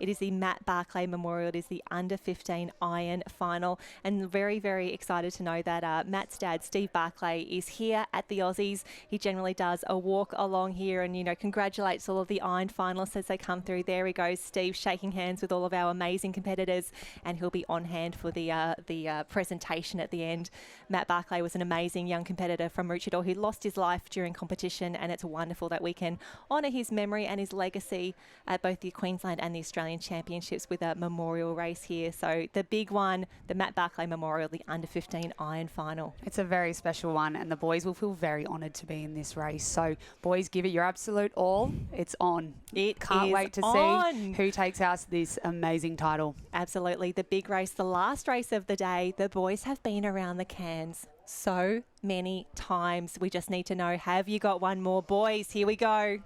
It is the Matt Barclay Memorial. It is the under-15 Iron final. And very, very excited to know that Matt's dad, Steve Barclay, is here at the Aussies. He generally does a walk along here and, congratulates all of the Iron finalists as they come through. There he goes, Steve, shaking hands with all of our amazing competitors, and he'll be on hand for the presentation at the end. Matt Barclay was an amazing young competitor from Maroochydore who lost his life during competition, and it's wonderful that we can honour his memory and his legacy at both the Queensland and the Australian Championships with a memorial race here. So the big one, the Matt Barclay Memorial, the under-15 Iron final. It's a very special one, and the boys will feel very honoured to be in this race. So, boys, give it your absolute all. It's on. Can't wait to see who takes us this amazing title. Absolutely. The big race, the last race of the day. The boys have been around the Cairns so many times. We just need to know, have you got one more? Boys, here we go.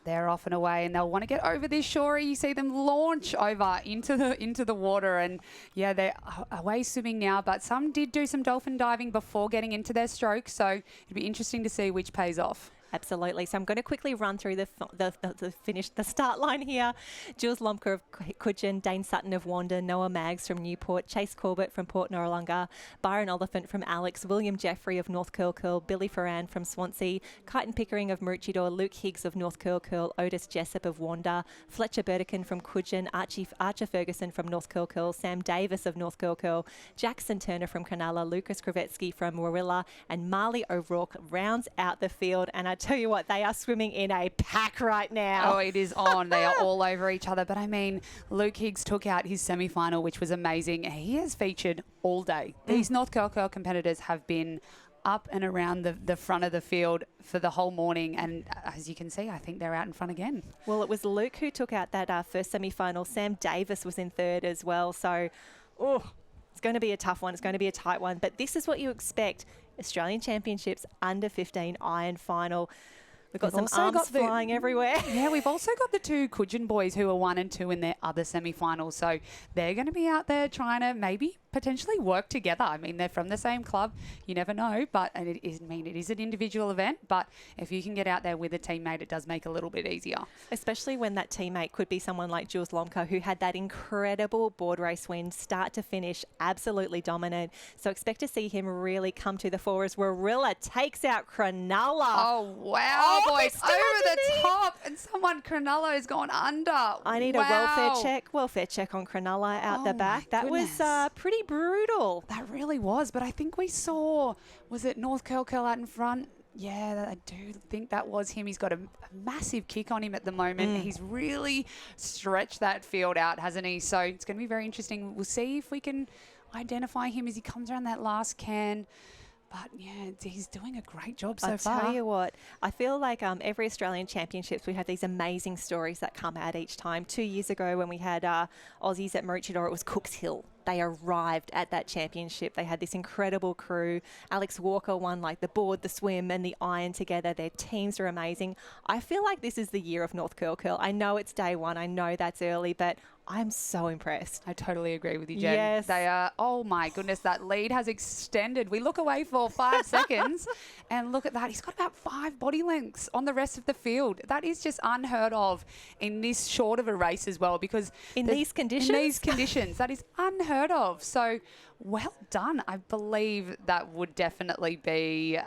They're off and away, and they'll want to get over this shore. You see them launch over into the water, and yeah, they're away swimming now, but some did do some dolphin diving before getting into their stroke, so it'd be interesting to see which pays off. Absolutely. So I'm going to quickly run through the start line here. Jules Lomka of Coogin, Dane Sutton of Wanda, Noah Maggs from Newport, Chase Corbett from Port Noarlunga, Byron Oliphant from Alex, William Jeffrey of North Curl Curl, Billy Ferran from Swansea, Kyton Pickering of Maroochydore, Luke Higgs of North Curl Curl, Otis Jessup of Wanda, Fletcher Burdekin from Coogin, Archer Ferguson from North Curl Curl, Sam Davis of North Curl Curl, Jackson Turner from Cronulla, Lucas Kravetsky from Warilla, and Marley O'Rourke rounds out the field. And I tell you what, they are swimming in a pack right now. Oh, it is on. They are all over each other. But I mean, Luke Higgs took out his semi-final, which was amazing. He has featured all day. These North Curl Curl competitors have been up and around the front of the field for the whole morning. And as you can see, I think they're out in front again. Well, it was Luke who took out that first semi-final. Sam Davis was in third as well. So, it's going to be a tough one. It's going to be a tight one. But this is what you expect. Australian Championships under-15 Iron final. We've got some arms flying everywhere. Yeah, we've also got the two Coogin boys who are 1 and 2 in their other semi-finals. So they're going to be out there trying to maybe potentially work together. I mean, they're from the same club. You never know. But it is an individual event. But if you can get out there with a teammate, it does make it a little bit easier. Especially when that teammate could be someone like Jules Lomka, who had that incredible board race win, start to finish, absolutely dominant. So expect to see him really come to the fore as Warilla takes out Cronulla. Oh, wow. Boys, over the top, and Cronulla has gone under. I need a welfare check on Cronulla out the back. That was pretty brutal. That really was, but I think we saw, was it North Curl Curl out in front? Yeah, I do think that was him. He's got a massive kick on him at the moment. He's really stretched that field out, hasn't he? So it's going to be very interesting. We'll see if we can identify him as he comes around that last can. But, yeah, he's doing a great job so far. I tell you what, I feel like every Australian Championships, we have these amazing stories that come out each time. 2 years ago when we had Aussies at Maroochydore, it was Cooks Hill. They arrived at that championship. They had this incredible crew. Alex Walker won like the board, the swim and the iron together. Their teams are amazing. I feel like this is the year of North Curl Curl. I know it's day one. I know that's early, but I'm so impressed. I totally agree with you, Jen. Yes. They are, oh my goodness, that lead has extended. We look away for 5 seconds and look at that. He's got about 5 body lengths on the rest of the field. That is just unheard of in this short of a race as well, because in these conditions, that is unheard of. So well done. I believe that would definitely be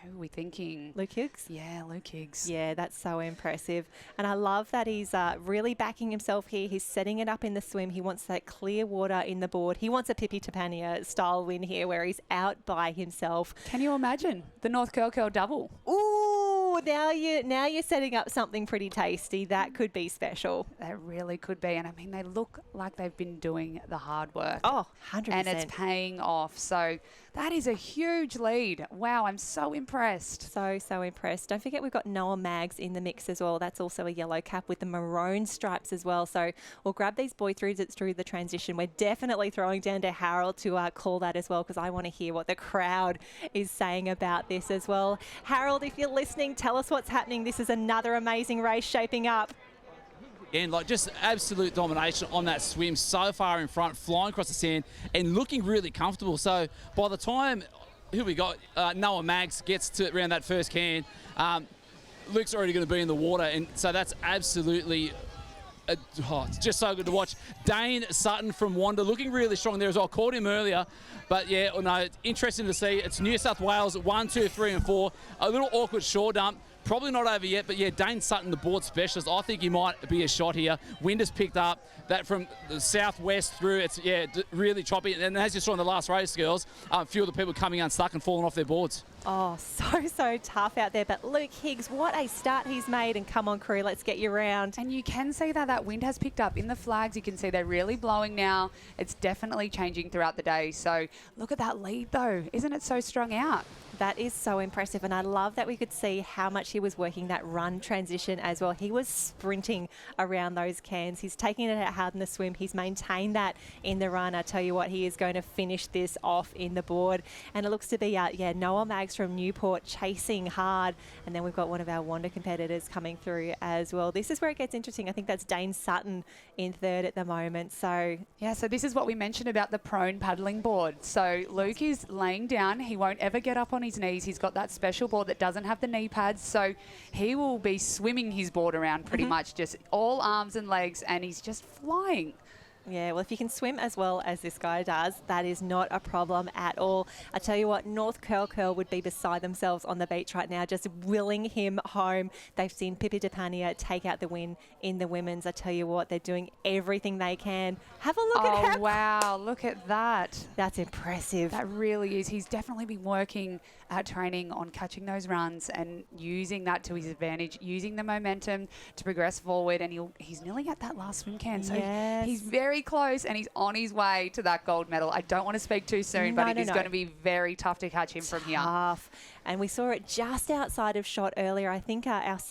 who are we thinking? Luke Higgs? Yeah, Luke Higgs. Yeah, that's so impressive. And I love that he's really backing himself here. He's setting it up in the swim. He wants that clear water in the board. He wants a Pippi Tapania style win here where he's out by himself. Can you imagine the North Curl Curl double? Ooh, now you're setting up something pretty tasty. That could be special. That really could be. And I mean, they look like they've been doing the hard work. Oh, 100%. And it's paying off. So that is a huge lead. Wow, I'm so impressed. So impressed. Don't forget we've got Noah Maggs in the mix as well. That's also a yellow cap with the maroon stripes as well. So we'll grab these boys through the transition. We're definitely throwing down to Harold to call that as well, because I want to hear what the crowd is saying about this as well. Harold, if you're listening, tell us what's happening. This is another amazing race shaping up. And just absolute domination on that swim, so far in front, flying across the sand and looking really comfortable. So by the time who we got, Noah Maggs gets to around that first can, Luke's already going to be in the water, and so that's absolutely it's just so good to watch. Dane Sutton from Wanda looking really strong there as well. Called him earlier, but yeah, no, interesting to see. It's New South Wales 1, 2, 3 and 4. A little awkward shore dump. Probably not over yet, but yeah, Dane Sutton, the board specialist, I think he might be a shot here. Wind has picked up that from the southwest through. It's, really choppy. And as you saw in the last race, girls, a few of the people coming unstuck and falling off their boards. Oh, so tough out there. But Luke Higgs, what a start he's made. And come on, crew, let's get you round. And you can see that wind has picked up in the flags. You can see they're really blowing now. It's definitely changing throughout the day. So look at that lead, though. Isn't it so strung out? That is so impressive, and I love that we could see how much he was working that run transition as well. He was sprinting around those cans. He's taking it out hard in the swim. He's maintained that in the run. I tell you what, he is going to finish this off in the board. And it looks to be, Noah Maggs from Newport chasing hard. And then we've got one of our Wanda competitors coming through as well. This is where it gets interesting. I think that's Dane Sutton in third at the moment. So so this is what we mentioned about the prone paddling board. So Luke is laying down. He won't ever get up on his knees. He's got that special board that doesn't have the knee pads, so he will be swimming his board around pretty much, just all arms and legs, and he's just flying. Yeah, well, if you can swim as well as this guy does, that is not a problem at all. I tell you what, North Curl would be beside themselves on the beach right now, just willing him home. They've seen Pippi Depania take out the win in the women's. I tell you what, they're doing everything they can. Have a look at how... Oh, wow, look at that. That's impressive. That really is. He's definitely been working at training on catching those runs and using that to his advantage, using the momentum to progress forward, and he's nearly at that last swim can. So he's very close, and he's on his way to that gold medal. I don't want to speak too soon, but it is going to be very tough to catch him from here. And we saw it just outside of shot earlier. I think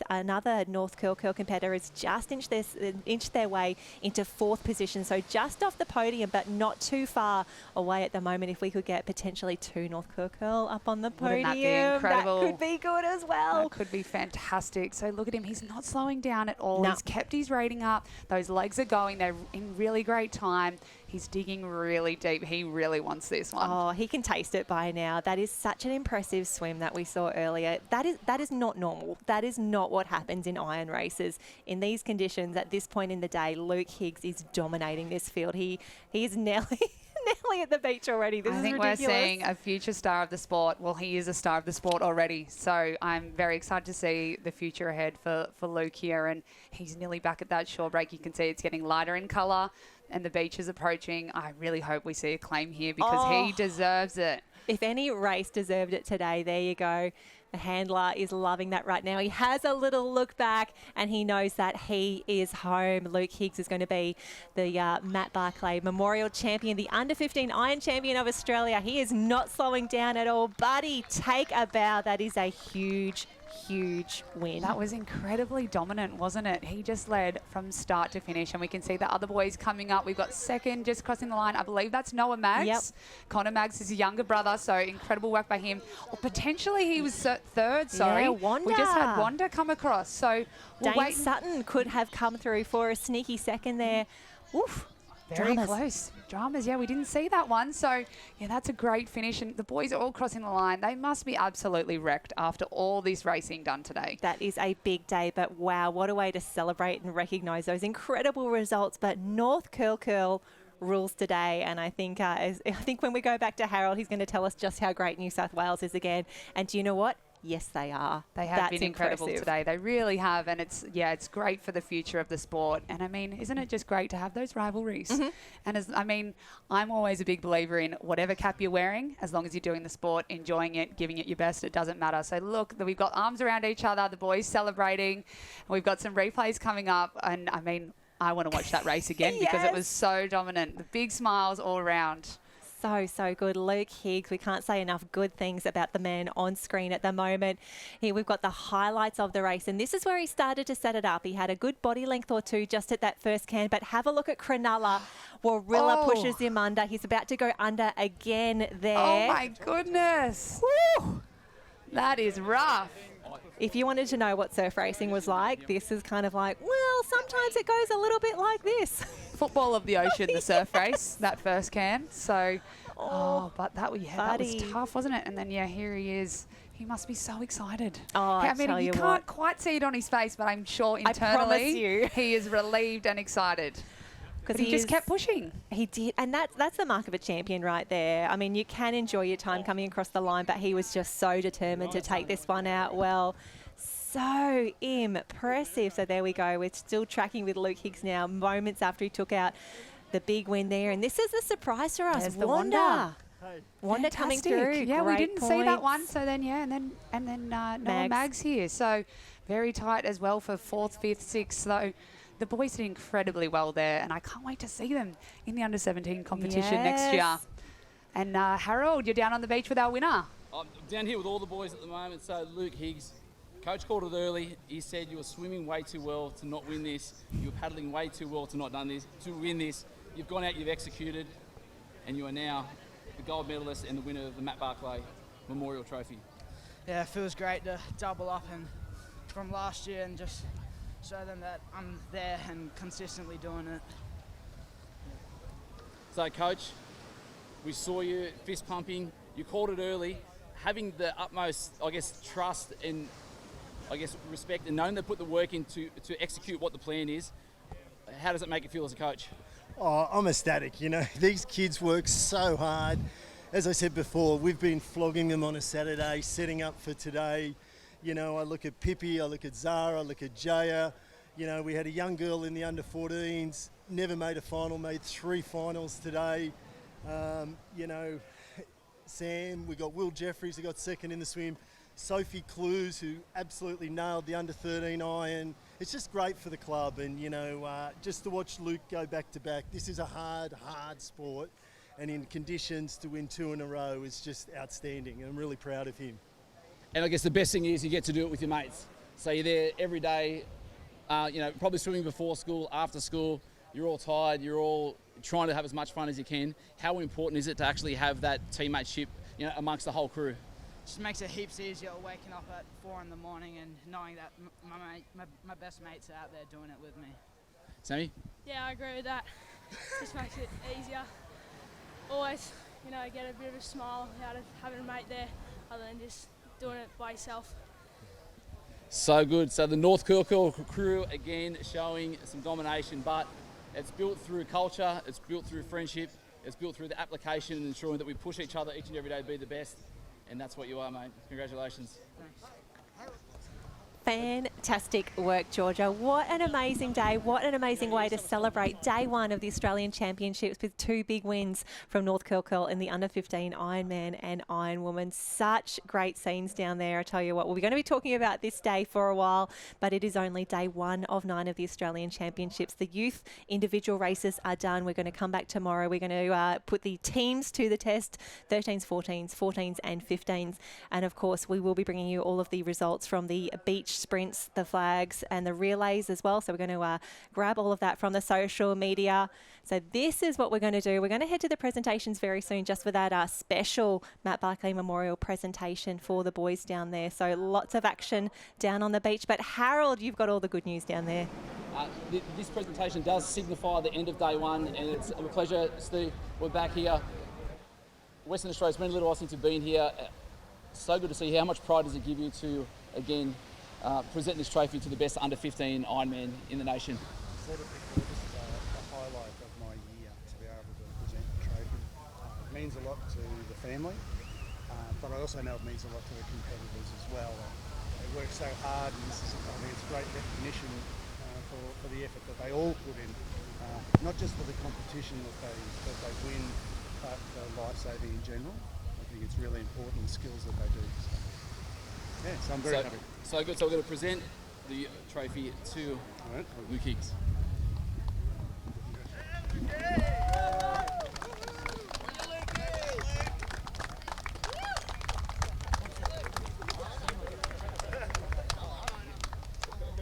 another North Curl competitor has just inched their way into fourth position. So just off the podium, but not too far away at the moment. If we could get potentially two North Curl up on the podium, wouldn't that be incredible? That could be good as well. That could be fantastic. So look at him. He's not slowing down at all. No. He's kept his rating up. Those legs are going. They're in really great time. He's digging really deep. He really wants this one. Oh, he can taste it by now. That is such an impressive swim that we saw earlier. That is not normal. That is not what happens in iron races. In these conditions, at this point in the day, Luke Higgs is dominating this field. He is nearly at the beach already. This is ridiculous. We're seeing a future star of the sport. Well, he is a star of the sport already. So I'm very excited to see the future ahead for Luke here. And he's nearly back at that shore break. You can see it's getting lighter in colour, and the beach is approaching. I really hope we see a claim here because he deserves it. If any race deserved it today, there you go. The handler is loving that right now. He has a little look back and he knows that he is home. Luke Higgs is going to be the Matt Barclay Memorial Champion, the Under-15 Iron Champion of Australia. He is not slowing down at all. Buddy, take a bow. That is a huge win. That was incredibly dominant, wasn't it? He just led from start to finish, and we can see the other boys coming up. We've got second just crossing the line. I believe that's Noah Maggs. Yep. Connor Maggs is his younger brother, so incredible work by him. Or potentially he was third, sorry. Yeah, Wanda. We just had Wanda come across, so we'll Dane Sutton could have come through for a sneaky second there. Oof. Very close. Dramas, we didn't see that one. So, that's a great finish. And the boys are all crossing the line. They must be absolutely wrecked after all this racing done today. That is a big day, but wow, what a way to celebrate and recognise those incredible results. But North Curl rules today, and I think when we go back to Harold, he's going to tell us just how great New South Wales is again. And do you know what? Yes, they are. They have been incredible today. They really have. And it's great for the future of the sport. And I mean, isn't it just great to have those rivalries? Mm-hmm. And I'm always a big believer in whatever cap you're wearing, as long as you're doing the sport, enjoying it, giving it your best, it doesn't matter. So look, we've got arms around each other, the boys celebrating. And we've got some replays coming up. And I want to watch that race again because it was so dominant. The big smiles all around. So good. Luke Higgs, we can't say enough good things about the man on screen at the moment. Here we've got the highlights of the race, and this is where he started to set it up. He had a good body length or two just at that first can, but have a look at Cronulla. Warilla pushes him under. He's about to go under again there. Oh, my goodness. Woo! That is rough. If you wanted to know what surf racing was like, this is kind of like, well, sometimes it goes a little bit like this. Football of the ocean, the surf race, that first can. So, but that was tough, wasn't it? And then, here he is. He must be so excited. Oh, I mean, tell you you can't what. quite see it on his face, but I'm sure I promise internally you. he is relieved and excited. But he just is- kept pushing. He did, and that's the mark of a champion right there. I mean, you can enjoy your time coming across the line, but he was just so determined to take this one out well. So impressive. So there we go. We're still tracking with Luke Higgs now, moments after he took out the big win there. And this is a surprise for us. There's the Wanda. Wanda coming Fantastic. through. Yeah, we Great didn't see that points. one. So then, yeah, and then Noah Mags. Mags here. So very tight as well for 4th, 5th, 6th. So the boys did incredibly well there, and I can't wait to see them in the under-17 competition next year. Yes. And Harold, you're down on the beach with our winner. I'm down here with all the boys at the moment. So Luke Higgs, coach called it early. He said you were swimming way too well to not win this. You were paddling way too well to not done this, to win this. You've gone out, you've executed, and you are now the gold medalist and the winner of the Matt Barclay Memorial Trophy. Yeah, it feels great to double up and from last year and just show them that I'm there and consistently doing it. So, Coach, we saw you fist pumping. You called it early, having the utmost, I guess, trust and, I guess, respect, and knowing they put the work in to execute what the plan is. How does it make you feel as a coach? Oh, I'm ecstatic. You know, these kids work so hard. As I said before, we've been flogging them on a Saturday, setting up for today. You know, I look at Pippi, I look at Zara, I look at Jaya. You know, we had a young girl in the under-14s, never made a final, made 3 finals today. You know, Sam, we got Will Jeffries, who got second in the swim. Sophie Clues, who absolutely nailed the under-13 iron. It's just great for the club, and, you know, just to watch Luke go back-to-back. This is a hard sport, and in conditions to win 2 in a row is just outstanding. I'm really proud of him. And I guess the best thing is you get to do it with your mates. So you're there every day, you know, probably swimming before school, after school. You're all tired, you're all trying to have as much fun as you can. How important is it to actually have that teammateship, you know, amongst the whole crew? Just makes it heaps easier waking up at 4 in the morning and knowing that my best mates are out there doing it with me. Sammy? Yeah, I agree with that. Just makes it easier. Always, you know, get a bit of a smile out of having a mate there other than just doing it by yourself. So good. So the North Kirkhill crew, again, showing some domination, but it's built through culture, it's built through friendship, it's built through the application and ensuring that we push each other each and every day to be the best. And that's what you are, mate. Congratulations. Thanks. Fantastic work, Georgia. What an amazing day. What an amazing way to celebrate day one of the Australian Championships with 2 big wins from North Kirkhill in the under-15 Ironman and Ironwoman. Such great scenes down there. I tell you what, we're going to be talking about this day for a while, but it is only day 1 of 9 of the Australian Championships. The youth individual races are done. We're going to come back tomorrow. We're going to put the teams to the test, 13s, 14s, 14s and 15s. And of course, we will be bringing you all of the results from the beach sprints, the flags and the relays as well. So we're going to grab all of that from the social media. So this is what we're going to do. We're going to head to the presentations very soon just for that special Matt Barclay Memorial presentation for the boys down there. So lots of action down on the beach. But Harold, you've got all the good news down there. This presentation does signify the end of day 1, and it's a pleasure, Steve. We're back here. Western Australia's been a little while since we've been here. So good to see. How much pride does it give you to, again, present this trophy to the best under-15 Ironman in the nation? This is a highlight of my year to be able to present the trophy. It means a lot to the family, but I also know it means a lot to the competitors as well. They work so hard, and this is, I think it's great recognition for the effort that they all put in, not just for the competition that they win, but for lifesaving in general. I think it's really important skills that they do. So I'm very happy. So good. So we're going to present the trophy to Luke Higgs.